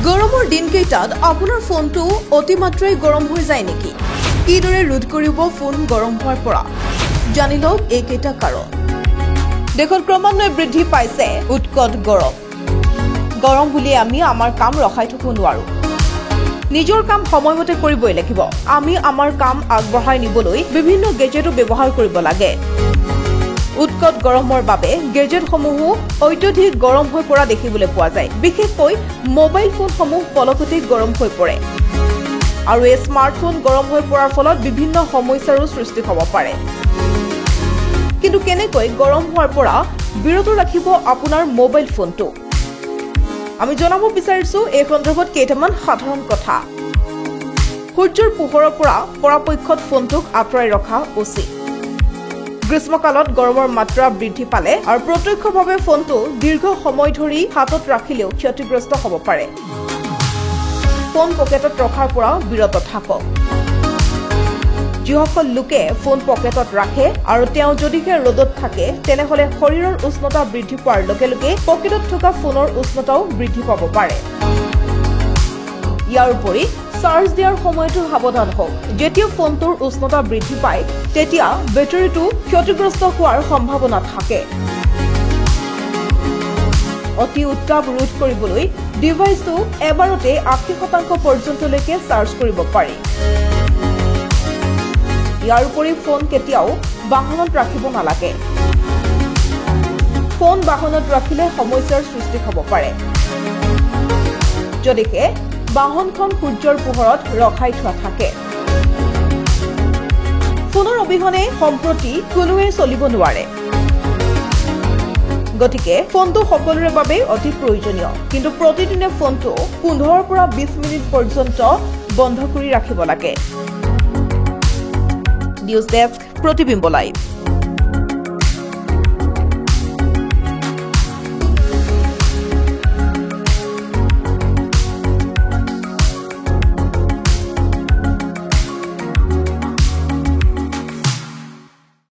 গৰমৰ দিনকেইটাত আপোনাৰ ফোনটো অতিমাত্ৰাই গৰম হৈ যায় নেকি? কিদৰে ৰোধ কৰিব ফোন গৰম হোৱাৰ পৰা? জানি লওক এইকেইটা কাৰণ। দেশত ক্ৰমান্বয়ে বৃদ্ধি পাইছে উৎকট গৰম। গৰম বুলি আমি আমাৰ কাম ৰখাই থব নোৱাৰো। নিজৰ কাম সময়মতে কৰিবই লাগিব। আমি আমাৰ কাম আগবঢ়াই নিবলৈ বিভিন্ন গেজেটো ব্যৱহাৰ কৰিব লাগে। উৎকট গৰমৰ বাবে গেজেটসমূহো অত্যধিক গৰম হৈ পৰা দেখিবলৈ পোৱা যায়। বিশেষকৈ মোবাইল ফোনসমূহ পলকতে গৰম হৈ পৰে। আৰু এই স্মাৰ্টফোন গৰম হৈ পৰাৰ ফলত বিভিন্ন সমস্যাৰো সৃষ্টি হ'ব পাৰে। কিন্তু কেনেকৈ গৰম হোৱাৰ পৰা বিৰত ৰাখিব আপোনাৰ মোবাইল ফোনটো? আমি জনাব বিচাৰিছো এই সন্দৰ্ভত কেইটামান সাধাৰণ কথা। সূৰ্যৰ পোহৰৰ পৰা পৰাপক্ষত ফোনটোক আঁতৰাই ৰখা উচিত। গ্ৰীষ্মকালত গৰমৰ মাত্ৰা বৃদ্ধি পালে আৰু প্ৰত্যক্ষভাৱে ফোনটো দীৰ্ঘ সময় ধৰি হাতত ৰাখিলেও ক্ষতিগ্ৰস্ত হ'ব পাৰে। ফোন পকেটত ৰখাৰ পৰা বিৰত থাকক। যিসকল লোকে ফোন পকেটত ৰাখে আৰু তেওঁ যদিহে ৰ'দত থাকে তেনেহ'লে শৰীৰৰ উষ্ণতা বৃদ্ধি পোৱাৰ লগে লগে পকেটত থকা ফোনৰ উষ্ণতাও বৃদ্ধি পাব পাৰে। ইয়াৰ উপৰি চাৰ্জ দিয়াৰ সময়তো সাৱধান হওক। যেতিয়া ফোনটোৰ উষ্ণতা বৃদ্ধি পায় তেতিয়া বেটাৰীটো ক্ষতিগ্ৰস্ত হোৱাৰ সম্ভাৱনা থাকে। অতি উত্তাপ ৰোধ কৰিবলৈ ডিভাইচটো এবাৰতে 80% পৰ্যন্তলৈকে চাৰ্জ কৰিব পাৰি। ইয়াৰ উপৰি ফোন কেতিয়াও বাহনত ৰাখিব নালাগে। ফোন বাহনত ৰাখিলে সমস্যাৰ সৃষ্টি হ'ব পাৰে। যদিহে বাহনখন সূৰ্যৰ পোহৰত ৰখাই থোৱা থাকে। ফোনৰ অবিহনে সম্প্ৰতি কোনোৱে চলিব নোৱাৰে। গতিকে ফোনটো সকলোৰে বাবে অতি প্ৰয়োজনীয়। কিন্তু প্ৰতিদিনে ফোনটো 15 পৰা 20 মিনিট পৰ্যন্ত বন্ধ কৰি ৰাখিব লাগে। নিউজ ডেস্ক, প্ৰতিবিম্ব লাইভ।